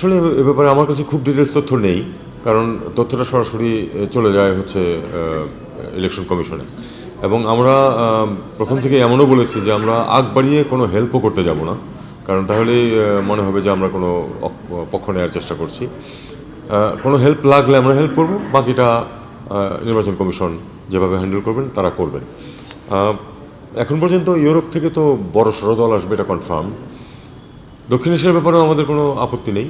আসলে এ ব্যাপারে আমার কাছে খুব ডিটেলস তথ্য নেই, কারণ তথ্যটা সরাসরি চলে যায় হচ্ছে ইলেকশন কমিশনে। এবং আমরা প্রথম থেকে এমনও বলেছি যে আমরা আগ বাড়িয়ে কোনো হেল্পও করতে যাব না, কারণ তাহলেই মনে হবে যে আমরা কোনো পক্ষ নেওয়ার চেষ্টা করছি। কোনো হেল্প লাগলে আমরা হেল্প করব, বাকিটা নির্বাচন কমিশন যেভাবে হ্যান্ডেল করবেন তারা করবেন। এখন পর্যন্ত ইউরোপ থেকে তো বড় সড়ো দল আসবে, এটা কনফার্ম। দক্ষিণ এশিয়ার ব্যাপারেও আমাদের কোনো আপত্তি নেই,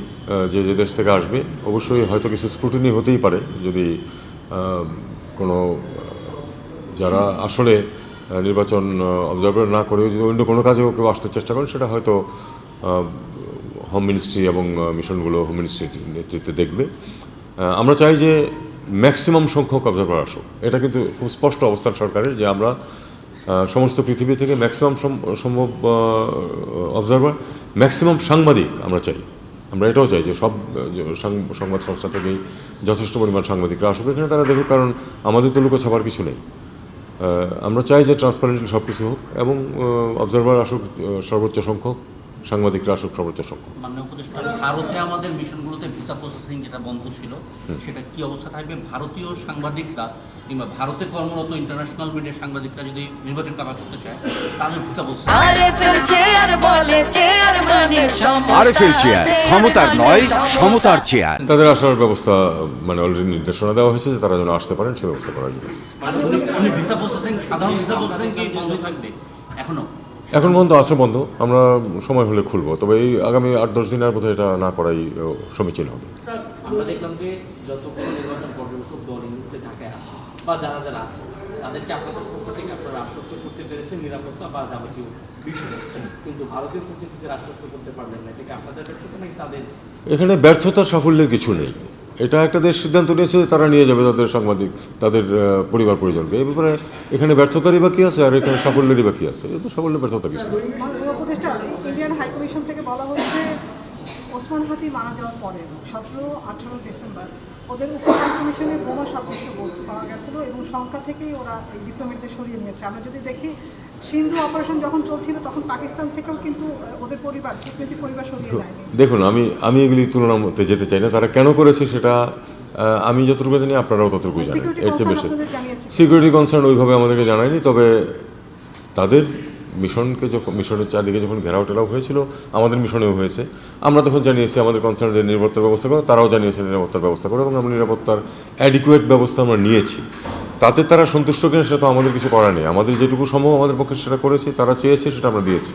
যে যে দেশ থেকে আসবে। অবশ্যই হয়তো কিছু স্ক্রুটিনি হতেই পারে, যদি কোনো যারা আসলে নির্বাচন অবজারভার না করে যদি অন্য কোনো কাজেও কেউ আসতে চেষ্টা করেন, সেটা হয়তো হোম মিনিস্ট্রি এবং মিশনগুলো হোম মিনিস্ট্রির নেতৃত্বে দেখবে। আমরা চাই যে ম্যাক্সিমাম সংখ্যক অবজারভার আসুক। এটা কিন্তু খুব স্পষ্ট অবস্থান সরকারের, যে আমরা সমস্ত পৃথিবী থেকে ম্যাক্সিমাম সম্ভব অবজারভার, ম্যাক্সিমাম সাংবাদিক আমরা চাই। আমরা এটাও চাই যে সব সংবাদ সংস্থা থেকেই যথেষ্ট পরিমাণ সাংবাদিকরা আসুক এখানে, তারা দেখুক, কারণ আমাদের তো লুকো ছাপার কিছু নেই। আমরা চাই যে ট্রান্সপারেন্টলি সব কিছু হোক এবং অবজারভার আসুক সর্বোচ্চ সংখ্যক, সাংবাদিকরা আসুক সর্বোচ্চ সংখ্যক। মাননীয় উপদেষ্টা, ভারতে আমাদের মিশনগুলোতে ভিসা প্রসেসিং যেটা বন্ধ ছিল, সেটা কি অবস্থা থাকবে? ভারতীয় সাংবাদিকরা কিংবা ভারতে কর্মরত ইন্টারন্যাশনাল মিডিয়ার সাংবাদিকরা যদি নির্বাচন কাভার করতে চায়, তাদের ভিসা প্রসেসিং আরএফএল চেয়ার, ক্ষমতার নয় সমতার চেয়ার। তাদের আসার ব্যবস্থা মানে অলরেডি নির্দেশনা দেওয়া হয়েছে যে তারা যেন আসতে পারেন, সে ব্যবস্থা করা যাবে। ভিসা প্রসেসিং, সাধারণ ভিসা প্রসেসিং কি বন্ধ থাকবে এখনো? এখন বন্ধ আছে, বন্ধ। আমরা সময় হলে খুলবো, তবে এই আগামী 8-10 দিনের মধ্যে এটা না করাই সমীচীন হবে। আমরা দেখলাম যে যতক্ষণ নির্বাচন পর্যবেক্ষক দল এই মুহূর্তে ঢাকায় আছে বা যারা যারা আছে, তাদেরকে আপনাদের পক্ষ থেকে আপনারা আশ্বস্ত করতে পেরেছেন নিরাপত্তা বা যাবতীয় বিষয়, কিন্তু ভারতীয় কূটনীতিদের আশ্বস্ত করতে পারলেন না। এটাকে আপনাদের ব্যর্থতা নাকি তাদের? এখানে ব্যর্থতার সাফল্যের কিছু নেই। এটা একটা দেশ সিদ্ধান্ত নিয়েছে যে তারা নিয়ে যাবে তাদের সাংবাদিক, তাদের পরিবার পরিজনকে। এই ব্যাপারে এখানে ব্যর্থতারই বা কী আছে, আর এখানে সাফল্যেরই বা কী আছে? এটা তো সাফল্যের ব্যর্থতা কিছু নেই। উপদেষ্টা, ইন্ডিয়ান হাইকমিশন থেকে বলা হয়েছে ওসমান হাদি মারা যাওয়ার পরে 17-18 ডিসেম্বর ওদের উপ হাইকমিশনে বোমা সদৃশ্য বস্তু পাওয়া গেছিল এবং শঙ্কা থেকেই ওরা এই ডিপ্লোমেটদের সরিয়ে নিয়েছে। আমরা যদি দেখি সিন্ধু অপারেশন যখন চলছিল তখন পাকিস্তান থেকেও কিন্তু ওদের পরিবার, কূটনৈতিক পরিবার সরিয়ে নেয়নি। দেখুন, আমি এগুলি তুলনার মধ্যে যেতে চাই না। তারা কেন করেছে সেটা আমি যতটুকু জানি আপনারাও ততটুকু জানেন। এর চেয়ে বেশি সিকিউরিটি কনসার্ন ওইভাবে আমাদেরকে জানায়নি। তবে তাদের মিশনকে যখন মিশনের চারদিকে যখন ঘেরাও টেরাও হয়েছিল, আমাদের মিশনেও হয়েছে, আমরা তখন জানিয়েছি আমাদের কনসার্ন যে নিরাপত্তার ব্যবস্থা করো, তারাও জানিয়েছে নিরাপত্তার ব্যবস্থা করো, এবং আমরা নিরাপত্তার অ্যাডিকুয়েট ব্যবস্থা আমরা নিয়েছি। তাতে তারা সন্তুষ্ট কিনা সেটা তো আমাদের কিছু করার নেই। আমাদের যেটুকু সম্ভব আমাদের পক্ষে সেটা করেছি, তারা চেয়েছে সেটা আমরা দিয়েছি।